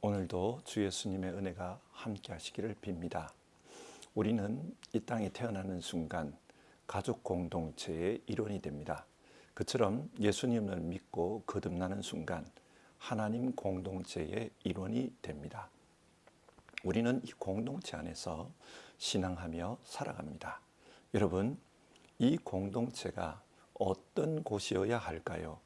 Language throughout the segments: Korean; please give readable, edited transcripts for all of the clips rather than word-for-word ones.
오늘도 주 예수님의 은혜가 함께 하시기를 빕니다. 우리는 이 땅에 태어나는 순간 가족 공동체의 일원이 됩니다. 그처럼 예수님을 믿고 거듭나는 순간 하나님 공동체의 일원이 됩니다. 우리는 이 공동체 안에서 신앙하며 살아갑니다. 여러분, 이 공동체가 어떤 곳이어야 할까요?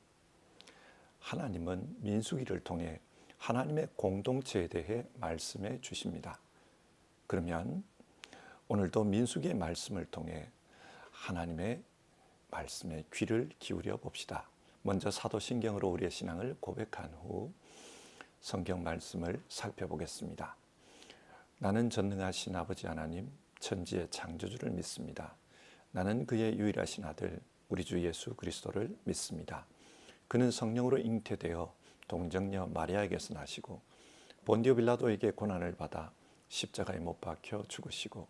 하나님은 민수기를 통해 하나님의 공동체에 대해 말씀해 주십니다. 그러면 오늘도 민수기의 말씀을 통해 하나님의 말씀에 귀를 기울여 봅시다. 먼저 사도신경으로 우리의 신앙을 고백한 후 성경 말씀을 살펴보겠습니다. 나는 전능하신 아버지 하나님, 천지의 창조주를 믿습니다. 나는 그의 유일하신 아들, 우리 주 예수 그리스도를 믿습니다. 그는 성령으로 잉태되어 동정녀 마리아에게서 나시고 본디오 빌라도에게 고난을 받아 십자가에 못 박혀 죽으시고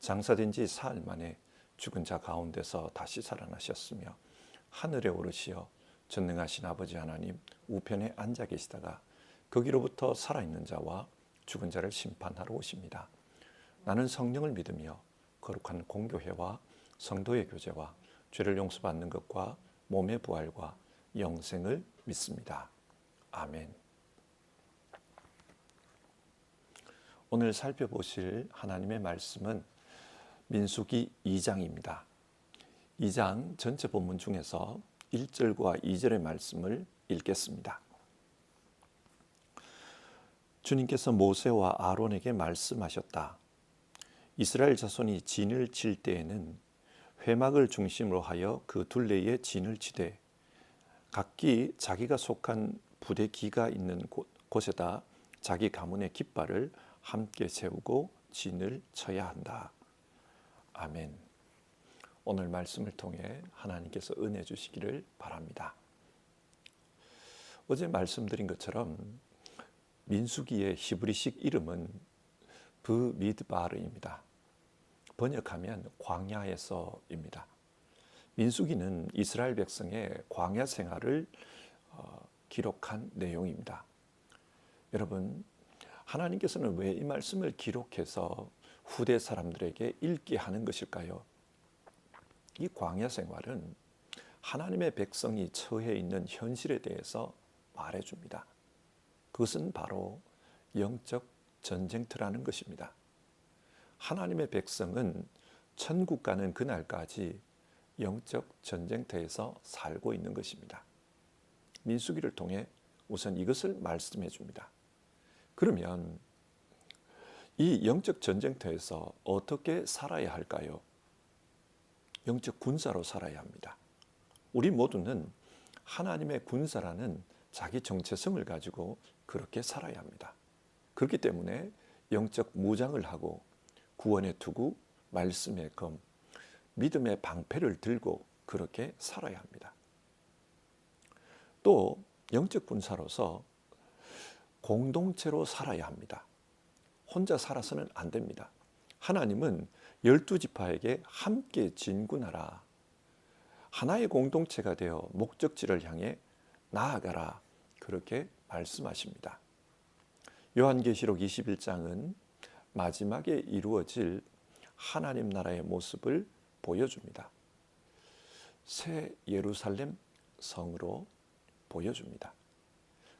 장사된 지 사흘 만에 죽은 자 가운데서 다시 살아나셨으며 하늘에 오르시어 전능하신 아버지 하나님 우편에 앉아 계시다가 거기로부터 살아있는 자와 죽은 자를 심판하러 오십니다. 나는 성령을 믿으며 거룩한 공교회와 성도의 교제와 죄를 용서받는 것과 몸의 부활과 영생을 믿습니다. 아멘. 오늘 살펴보실 하나님의 말씀은 민수기 2장입니다. 2장 전체 본문 중에서 1절과 2절의 말씀을 읽겠습니다. 주님께서 모세와 아론에게 말씀하셨다. 이스라엘 자손이 진을 칠 때에는 회막을 중심으로 하여 그 둘레에 진을 치되 각기 자기가 속한 부대 기가 있는 곳에다 자기 가문의 깃발을 함께 세우고 진을 쳐야 한다. 아멘. 오늘 말씀을 통해 하나님께서 은혜 주시기를 바랍니다. 어제 말씀드린 것처럼 민수기의 히브리식 이름은 브미드바르입니다. 번역하면 광야에서입니다. 민수기는 이스라엘 백성의 광야 생활을 기록한 내용입니다. 여러분, 하나님께서는 왜 이 말씀을 기록해서 후대 사람들에게 읽게 하는 것일까요? 이 광야 생활은 하나님의 백성이 처해 있는 현실에 대해서 말해줍니다. 그것은 바로 영적 전쟁터라는 것입니다. 하나님의 백성은 천국 가는 그날까지 영적 전쟁터에서 살고 있는 것입니다. 민수기를 통해 우선 이것을 말씀해 줍니다. 그러면 이 영적 전쟁터에서 어떻게 살아야 할까요? 영적 군사로 살아야 합니다. 우리 모두는 하나님의 군사라는 자기 정체성을 가지고 그렇게 살아야 합니다. 그렇기 때문에 영적 무장을 하고 구원의 투구, 말씀의 검, 믿음의 방패를 들고 그렇게 살아야 합니다. 또 영적 군사로서 공동체로 살아야 합니다. 혼자 살아서는 안 됩니다. 하나님은 12지파에게 함께 진군하라. 하나의 공동체가 되어 목적지를 향해 나아가라. 그렇게 말씀하십니다. 요한계시록 21장은 마지막에 이루어질 하나님 나라의 모습을 보여줍니다. 새 예루살렘 성으로 보여줍니다.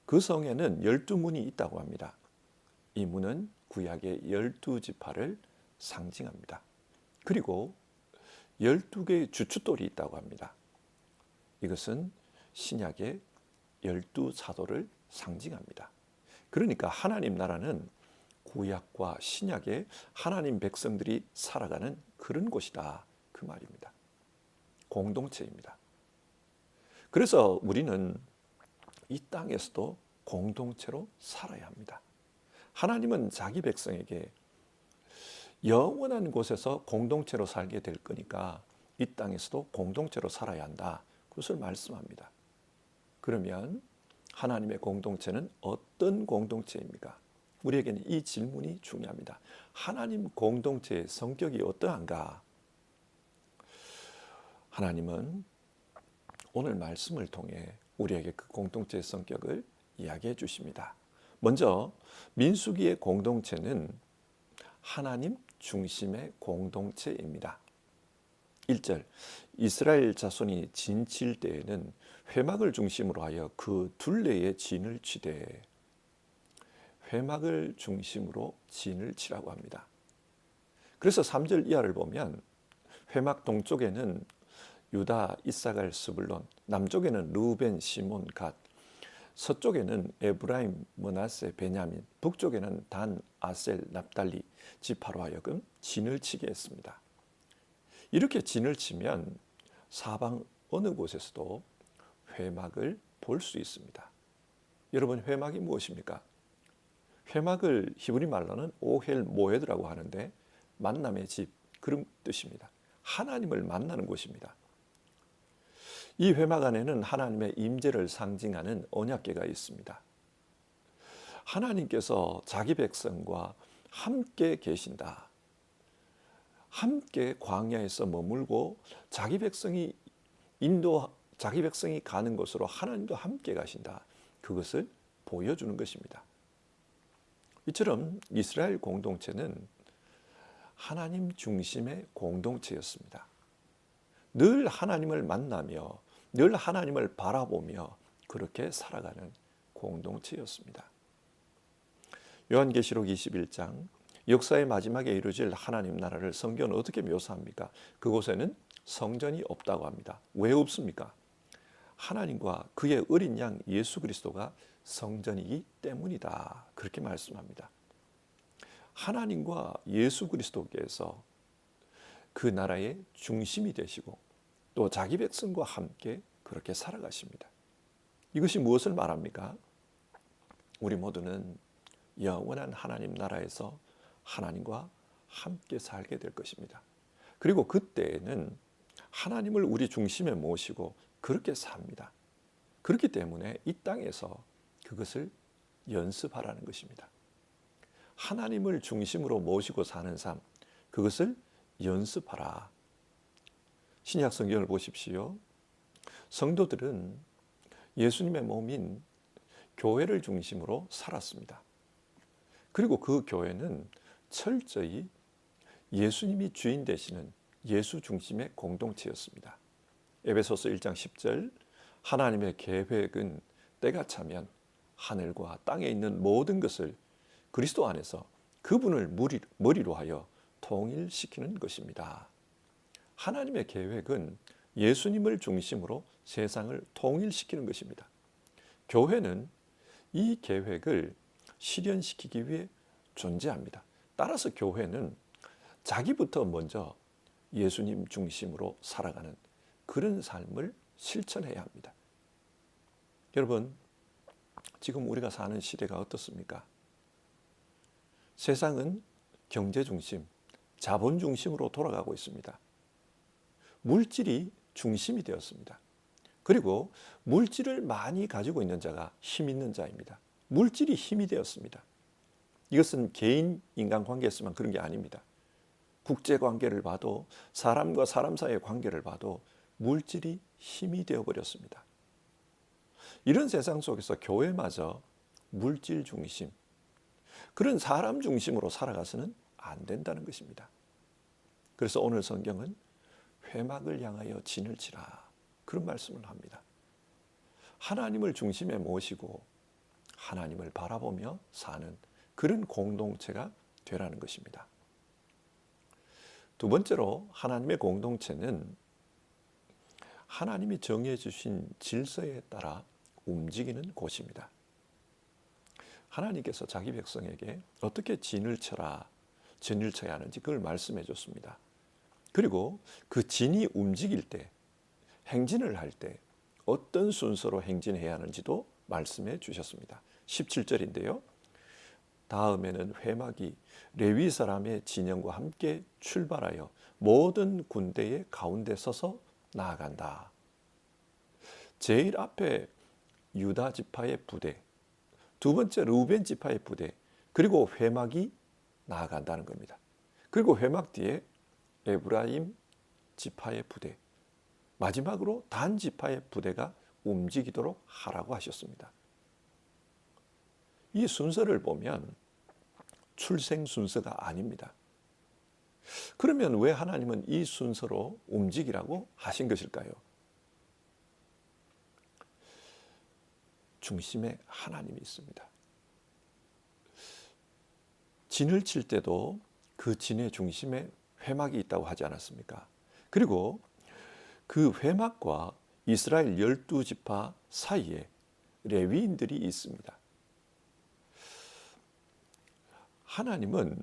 그 성에는 12문이 있다고 합니다. 이 문은 구약의 12지파를 상징합니다. 그리고 12개의 주춧돌이 있다고 합니다. 이것은 신약의 12사도를 상징합니다. 그러니까 하나님 나라는 구약과 신약의 하나님 백성들이 살아가는 그런 곳이다. 그 말입니다. 공동체입니다. 그래서 우리는 이 땅에서도 공동체로 살아야 합니다. 하나님은 자기 백성에게 영원한 곳에서 공동체로 살게 될 거니까 이 땅에서도 공동체로 살아야 한다. 그것을 말씀합니다. 그러면 하나님의 공동체는 어떤 공동체입니까? 우리에게는 이 질문이 중요합니다. 하나님 공동체의 성격이 어떠한가? 하나님은 오늘 말씀을 통해 우리에게 그 공동체의 성격을 이야기해 주십니다. 먼저 민수기의 공동체는 하나님 중심의 공동체입니다. 1절 이스라엘 자손이 진칠 때에는 회막을 중심으로 하여 그 둘레에 진을 치되, 회막을 중심으로 진을 치라고 합니다. 그래서 3절 이하를 보면 회막 동쪽에는 유다, 이사갈, 스불론, 남쪽에는 르우벤, 시몬, 갓, 서쪽에는 에브라임, 므낫세, 베냐민, 북쪽에는 단, 아셀, 납달리 지파로 하여금 진을 치게 했습니다. 이렇게 진을 치면 사방 어느 곳에서도 회막을 볼 수 있습니다. 여러분, 회막이 무엇입니까? 회막을 히브리 말로는 오헬 모헤드라고 하는데 만남의 집, 그런 뜻입니다. 하나님을 만나는 곳입니다. 이 회막 안에는 하나님의 임재를 상징하는 언약궤가 있습니다. 하나님께서 자기 백성과 함께 계신다. 함께 광야에서 머물고 자기 백성이 가는 곳으로 하나님도 함께 가신다. 그것을 보여주는 것입니다. 이처럼 이스라엘 공동체는 하나님 중심의 공동체였습니다. 늘 하나님을 만나며 늘 하나님을 바라보며 그렇게 살아가는 공동체였습니다. 요한계시록 21장 역사의 마지막에 이루어질 하나님 나라를 성경은 어떻게 묘사합니까? 그곳에는 성전이 없다고 합니다. 왜 없습니까? 하나님과 그의 어린 양 예수 그리스도가 성전이기 때문이다. 그렇게 말씀합니다. 하나님과 예수 그리스도께서 그 나라의 중심이 되시고 또 자기 백성과 함께 그렇게 살아가십니다. 이것이 무엇을 말합니까? 우리 모두는 영원한 하나님 나라에서 하나님과 함께 살게 될 것입니다. 그리고 그때에는 하나님을 우리 중심에 모시고 그렇게 삽니다. 그렇기 때문에 이 땅에서 그것을 연습하라는 것입니다. 하나님을 중심으로 모시고 사는 삶, 그것을 연습하라. 신약 성경을 보십시오. 성도들은 예수님의 몸인 교회를 중심으로 살았습니다. 그리고 그 교회는 철저히 예수님이 주인 되시는 예수 중심의 공동체였습니다. 에베소서 1장 10절 하나님의 계획은 때가 차면 하늘과 땅에 있는 모든 것을 그리스도 안에서 그분을 머리로 하여 통일시키는 것입니다. 하나님의 계획은 예수님을 중심으로 세상을 통일시키는 것입니다. 교회는 이 계획을 실현시키기 위해 존재합니다. 따라서 교회는 자기부터 먼저 예수님 중심으로 살아가는 그런 삶을 실천해야 합니다. 여러분, 지금 우리가 사는 시대가 어떻습니까? 세상은 경제 중심, 자본 중심으로 돌아가고 있습니다. 물질이 중심이 되었습니다. 그리고 물질을 많이 가지고 있는 자가 힘 있는 자입니다. 물질이 힘이 되었습니다. 이것은 개인 인간관계에서만 그런 게 아닙니다. 국제관계를 봐도 사람과 사람 사이의 관계를 봐도 물질이 힘이 되어버렸습니다. 이런 세상 속에서 교회마저 물질 중심, 그런 사람 중심으로 살아가서는 안 된다는 것입니다. 그래서 오늘 성경은 회막을 향하여 진을 치라, 그런 말씀을 합니다. 하나님을 중심에 모시고 하나님을 바라보며 사는 그런 공동체가 되라는 것입니다. 두 번째로 하나님의 공동체는 하나님이 정해 주신 질서에 따라 움직이는 곳입니다. 하나님께서 자기 백성에게 어떻게 진을 쳐야 하는지 그걸 말씀해 줬습니다. 그리고 그 진이 움직일 때, 행진을 할 때 어떤 순서로 행진해야 하는지도 말씀해 주셨습니다. 17절인데요. 다음에는 회막이 레위 사람의 진영과 함께 출발하여 모든 군대의 가운데 서서 나아간다. 제일 앞에 유다 지파의 부대, 두 번째 르우벤 지파의 부대, 그리고 회막이 나아간다는 겁니다. 그리고 회막 뒤에 에브라임 지파의 부대, 마지막으로 단 지파의 부대가 움직이도록 하라고 하셨습니다. 이 순서를 보면 출생 순서가 아닙니다. 그러면 왜 하나님은 이 순서로 움직이라고 하신 것일까요? 중심에 하나님이 있습니다. 진을 칠 때도 그 진의 중심에 회막이 있다고 하지 않았습니까? 그리고 그 회막과 이스라엘 12지파 사이에 레위인들이 있습니다. 하나님은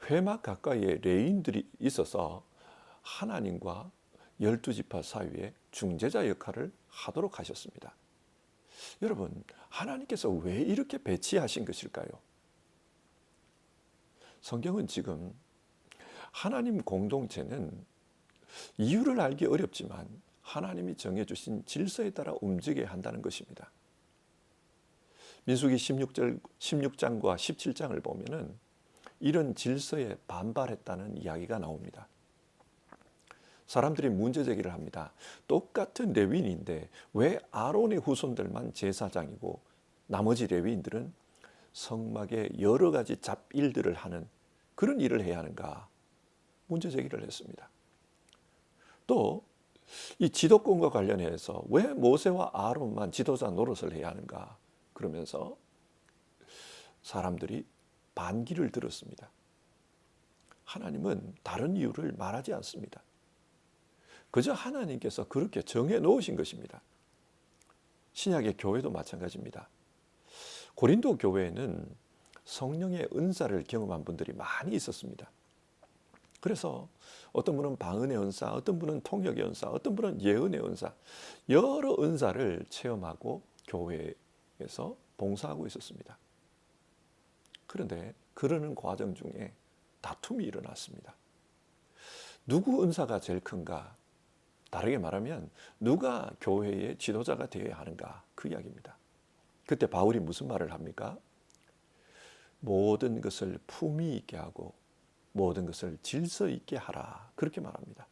회막 가까이에 레위인들이 있어서 하나님과 12지파 사이에 중재자 역할을 하도록 하셨습니다. 여러분, 하나님께서 왜 이렇게 배치하신 것일까요? 성경은 지금 하나님 공동체는 이유를 알기 어렵지만 하나님이 정해주신 질서에 따라 움직여야 한다는 것입니다. 민수기 16장과 17장을 보면은 이런 질서에 반발했다는 이야기가 나옵니다. 사람들이 문제 제기를 합니다. 똑같은 레위인인데 왜 아론의 후손들만 제사장이고 나머지 레위인들은 성막에 여러 가지 잡일들을 하는 그런 일을 해야 하는가? 문제 제기를 했습니다. 또 이 지도권과 관련해서 왜 모세와 아론만 지도자 노릇을 해야 하는가? 그러면서 사람들이 반기를 들었습니다. 하나님은 다른 이유를 말하지 않습니다. 그저 하나님께서 그렇게 정해 놓으신 것입니다. 신약의 교회도 마찬가지입니다. 고린도 교회에는 성령의 은사를 경험한 분들이 많이 있었습니다. 그래서 어떤 분은 방언의 은사, 어떤 분은 통역의 은사, 어떤 분은 예언의 은사, 여러 은사를 체험하고 교회에서 봉사하고 있었습니다. 그런데 그러는 과정 중에 다툼이 일어났습니다. 누구 은사가 제일 큰가? 다르게 말하면 누가 교회의 지도자가 되어야 하는가? 그 이야기입니다. 그때 바울이 무슨 말을 합니까? 모든 것을 품위 있게 하고 모든 것을 질서 있게 하라. 그렇게 말합니다.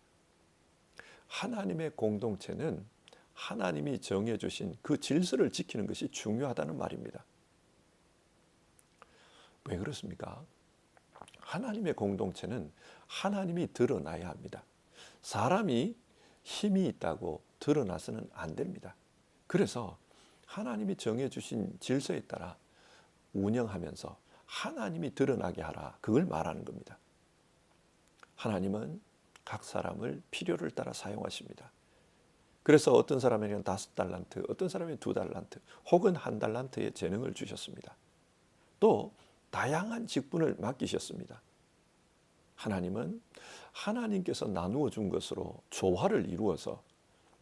하나님의 공동체는 하나님이 정해주신 그 질서를 지키는 것이 중요하다는 말입니다. 왜 그렇습니까? 하나님의 공동체는 하나님이 드러나야 합니다. 사람이 힘이 있다고 드러나서는 안 됩니다. 그래서 하나님이 정해주신 질서에 따라 운영하면서 하나님이 드러나게 하라. 그걸 말하는 겁니다. 하나님은 각 사람을 필요를 따라 사용하십니다. 그래서 어떤 사람에게는 5달란트, 어떤 사람에게는 2달란트, 혹은 1달란트의 재능을 주셨습니다. 또 다양한 직분을 맡기셨습니다. 하나님은 하나님께서 나누어 준 것으로 조화를 이루어서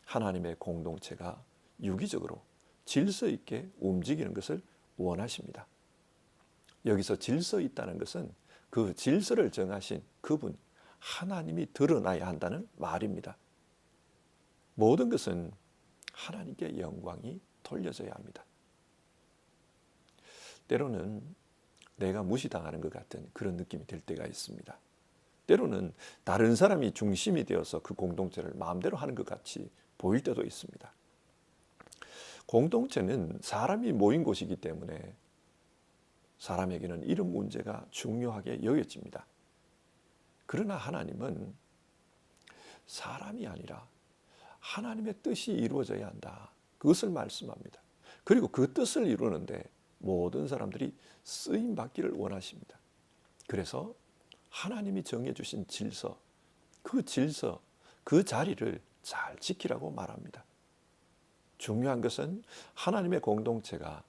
하나님의 공동체가 유기적으로 질서 있게 움직이는 것을 원하십니다. 여기서 질서 있다는 것은 그 질서를 정하신 그분 하나님이 드러나야 한다는 말입니다. 모든 것은 하나님께 영광이 돌려져야 합니다. 때로는 내가 무시당하는 것 같은 그런 느낌이 들 때가 있습니다. 때로는 다른 사람이 중심이 되어서 그 공동체를 마음대로 하는 것 같이 보일 때도 있습니다. 공동체는 사람이 모인 곳이기 때문에 사람에게는 이런 문제가 중요하게 여겨집니다. 그러나 하나님은 사람이 아니라 하나님의 뜻이 이루어져야 한다. 그것을 말씀합니다. 그리고 그 뜻을 이루는데 모든 사람들이 쓰임 받기를 원하십니다. 그래서 하나님이 정해주신 질서, 그 자리를 잘 지키라고 말합니다. 중요한 것은 하나님의 공동체가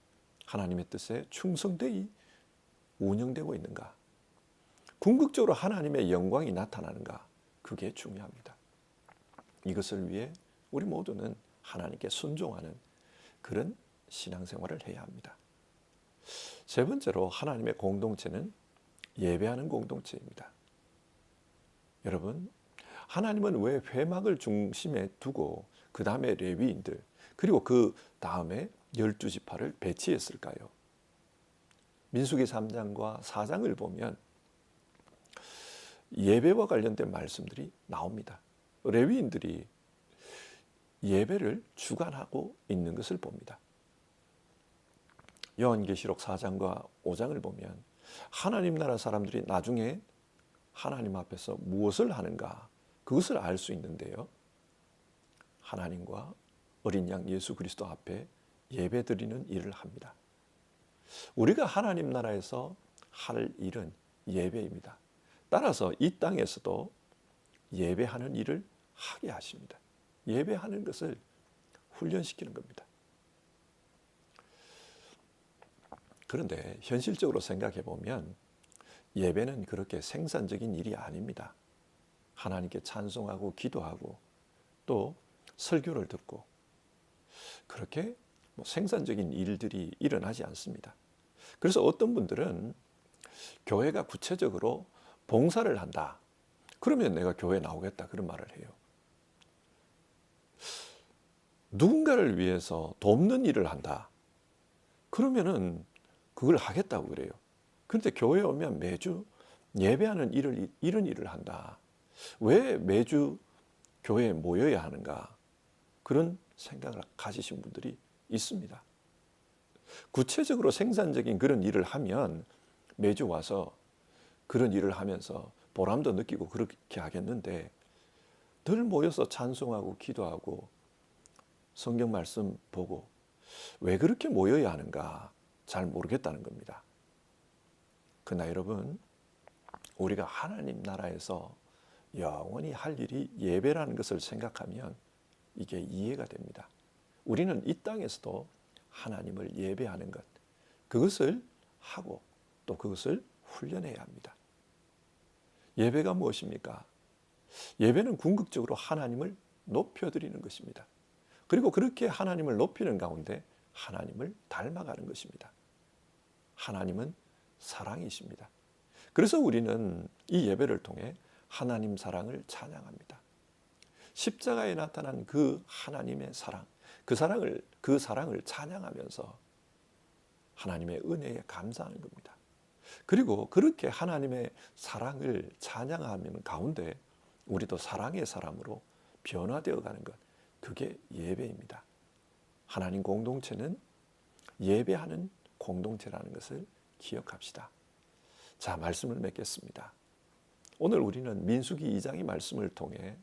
하나님의 뜻에 충성되이 운영되고 있는가? 궁극적으로 하나님의 영광이 나타나는가? 그게 중요합니다. 이것을 위해 우리 모두는 하나님께 순종하는 그런 신앙생활을 해야 합니다. 세 번째로 하나님의 공동체는 예배하는 공동체입니다. 여러분, 하나님은 왜 회막을 중심에 두고 그 다음에 레위인들 그리고 그 다음에 12지파를 배치했을까요? 민수기 3장과 4장을 보면 예배와 관련된 말씀들이 나옵니다. 레위인들이 예배를 주관하고 있는 것을 봅니다. 요한계시록 4장과 5장을 보면 하나님 나라 사람들이 나중에 하나님 앞에서 무엇을 하는가 그것을 알 수 있는데요. 하나님과 어린 양 예수 그리스도 앞에 예배드리는 일을 합니다. 우리가 하나님 나라에서 할 일은 예배입니다. 따라서 이 땅에서도 예배하는 일을 하게 하십니다. 예배하는 것을 훈련시키는 겁니다. 그런데 현실적으로 생각해 보면 예배는 그렇게 생산적인 일이 아닙니다. 하나님께 찬송하고 기도하고 또 설교를 듣고 그렇게 생산적인 일들이 일어나지 않습니다. 그래서 어떤 분들은 교회가 구체적으로 봉사를 한다. 그러면 내가 교회에 나오겠다 그런 말을 해요. 누군가를 위해서 돕는 일을 한다. 그러면은 그걸 하겠다고 그래요. 그런데 교회에 오면 매주 예배하는 이런 일을 한다. 왜 매주 교회에 모여야 하는가? 그런 생각을 가지신 분들이 있습니다. 구체적으로 생산적인 그런 일을 하면 매주 와서 그런 일을 하면서 보람도 느끼고 그렇게 하겠는데 늘 모여서 찬송하고 기도하고 성경 말씀 보고 왜 그렇게 모여야 하는가 잘 모르겠다는 겁니다. 그러나 여러분, 우리가 하나님 나라에서 영원히 할 일이 예배라는 것을 생각하면 이게 이해가 됩니다. 우리는 이 땅에서도 하나님을 예배하는 것, 그것을 하고 또 그것을 훈련해야 합니다. 예배가 무엇입니까? 예배는 궁극적으로 하나님을 높여드리는 것입니다. 그리고 그렇게 하나님을 높이는 가운데 하나님을 닮아가는 것입니다. 하나님은 사랑이십니다. 그래서 우리는 이 예배를 통해 하나님 사랑을 찬양합니다. 십자가에 나타난 그 하나님의 사랑, 그 사랑을 찬양하면서 하나님의 은혜에 감사하는 겁니다. 그리고 그렇게 하나님의 사랑을 찬양하는 가운데 우리도 사랑의 사람으로 변화되어 가는 것, 그게 예배입니다. 하나님 공동체는 예배하는 공동체라는 것을 기억합시다. 자, 말씀을 맺겠습니다. 오늘 우리는 민수기 2장의 말씀을 통해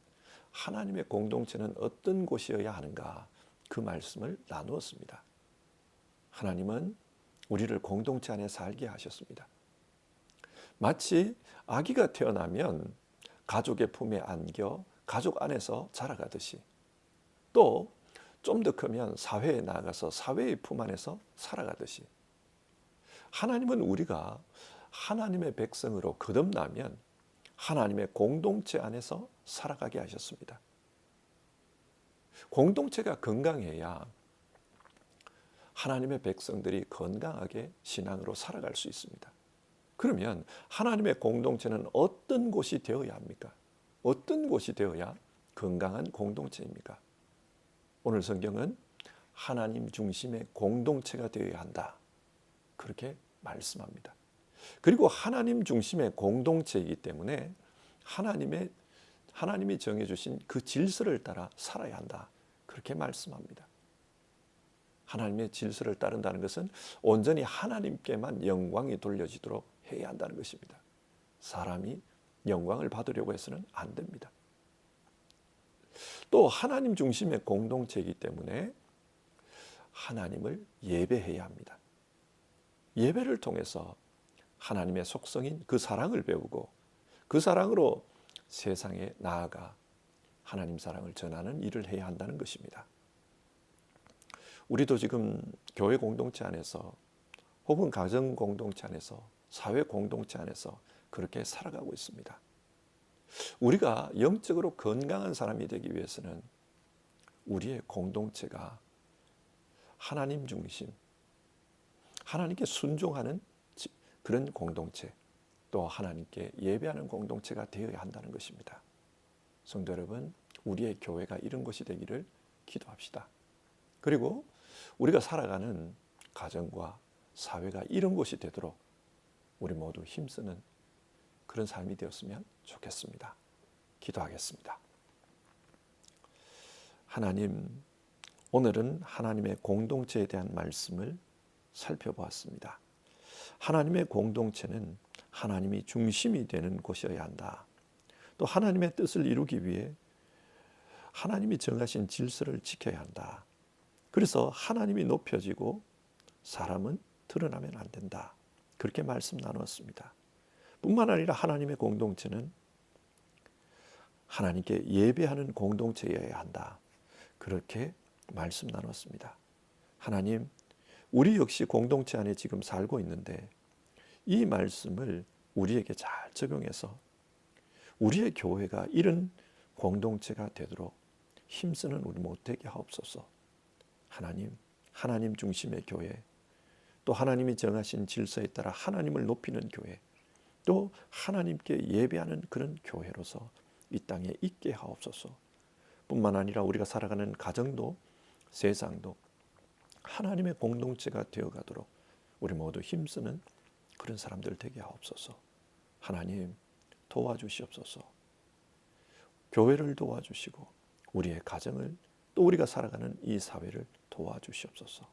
하나님의 공동체는 어떤 곳이어야 하는가 그 말씀을 나누었습니다. 하나님은 우리를 공동체 안에 살게 하셨습니다. 마치 아기가 태어나면 가족의 품에 안겨 가족 안에서 자라가듯이 또 좀 더 크면 사회에 나가서 사회의 품 안에서 살아가듯이 하나님은 우리가 하나님의 백성으로 거듭나면 하나님의 공동체 안에서 살아가게 하셨습니다. 공동체가 건강해야 하나님의 백성들이 건강하게 신앙으로 살아갈 수 있습니다. 그러면 하나님의 공동체는 어떤 곳이 되어야 합니까? 어떤 곳이 되어야 건강한 공동체입니까? 오늘 성경은 하나님 중심의 공동체가 되어야 한다. 그렇게 말씀합니다. 그리고 하나님 중심의 공동체이기 때문에 하나님이 정해주신 그 질서를 따라 살아야 한다. 그렇게 말씀합니다. 하나님의 질서를 따른다는 것은 온전히 하나님께만 영광이 돌려지도록 해야 한다는 것입니다. 사람이 영광을 받으려고 해서는 안 됩니다. 또 하나님 중심의 공동체이기 때문에 하나님을 예배해야 합니다. 예배를 통해서 하나님의 속성인 그 사랑을 배우고 그 사랑으로 세상에 나아가 하나님 사랑을 전하는 일을 해야 한다는 것입니다. 우리도 지금 교회 공동체 안에서 혹은 가정 공동체 안에서 사회 공동체 안에서 그렇게 살아가고 있습니다. 우리가 영적으로 건강한 사람이 되기 위해서는 우리의 공동체가 하나님 중심, 하나님께 순종하는 그런 공동체, 또 하나님께 예배하는 공동체가 되어야 한다는 것입니다. 성도 여러분, 우리의 교회가 이런 것이 되기를 기도합시다. 그리고 우리가 살아가는 가정과 사회가 이런 곳이 되도록 우리 모두 힘쓰는 그런 삶이 되었으면 좋겠습니다. 기도하겠습니다. 하나님, 오늘은 하나님의 공동체에 대한 말씀을 살펴보았습니다. 하나님의 공동체는 하나님이 중심이 되는 곳이어야 한다. 또 하나님의 뜻을 이루기 위해 하나님이 정하신 질서를 지켜야 한다. 그래서 하나님이 높여지고 사람은 드러나면 안 된다. 그렇게 말씀 나누었습니다. 뿐만 아니라 하나님의 공동체는 하나님께 예배하는 공동체여야 한다. 그렇게 말씀 나눴습니다. 하나님, 우리 역시 공동체 안에 지금 살고 있는데 이 말씀을 우리에게 잘 적용해서 우리의 교회가 이런 공동체가 되도록 힘쓰는 우리 못되게 하옵소서. 하나님 중심의 교회, 또 하나님이 정하신 질서에 따라 하나님을 높이는 교회, 또 하나님께 예배하는 그런 교회로서 이 땅에 있게 하옵소서. 뿐만 아니라 우리가 살아가는 가정도 세상도 하나님의 공동체가 되어가도록 우리 모두 힘쓰는 그런 사람들 되게 하옵소서. 하나님 도와주시옵소서. 교회를 도와주시고 우리의 가정을 또 우리가 살아가는 이 사회를 도와주시옵소서.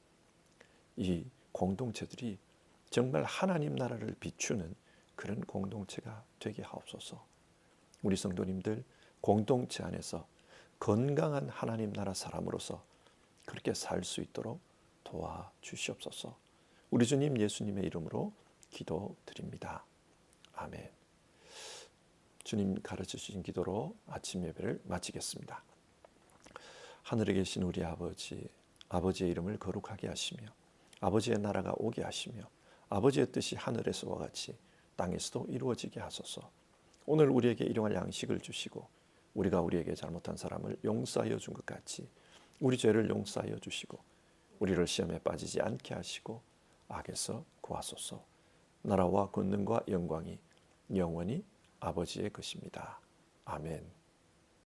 이 공동체들이 정말 하나님 나라를 비추는 그런 공동체가 되게 하옵소서. 우리 성도님들 공동체 안에서 건강한 하나님 나라 사람으로서 그렇게 살 수 있도록 도와주시옵소서. 우리 주님 예수님의 이름으로 기도드립니다. 아멘. 주님 가르쳐 주신 기도로 아침 예배를 마치겠습니다. 하늘에 계신 우리 아버지, 아버지의 이름을 거룩하게 하시며 아버지의 나라가 오게 하시며 아버지의 뜻이 하늘에서와 같이 땅에서도 이루어지게 하소서. 오늘 우리에게 일용할 양식을 주시고 우리가 우리에게 잘못한 사람을 용서하여 준 것 같이 우리 죄를 용서하여 주시고 우리를 시험에 빠지지 않게 하시고 악에서 구하소서. 나라와 권능과 영광이 영원히 아버지의 것입니다. 아멘.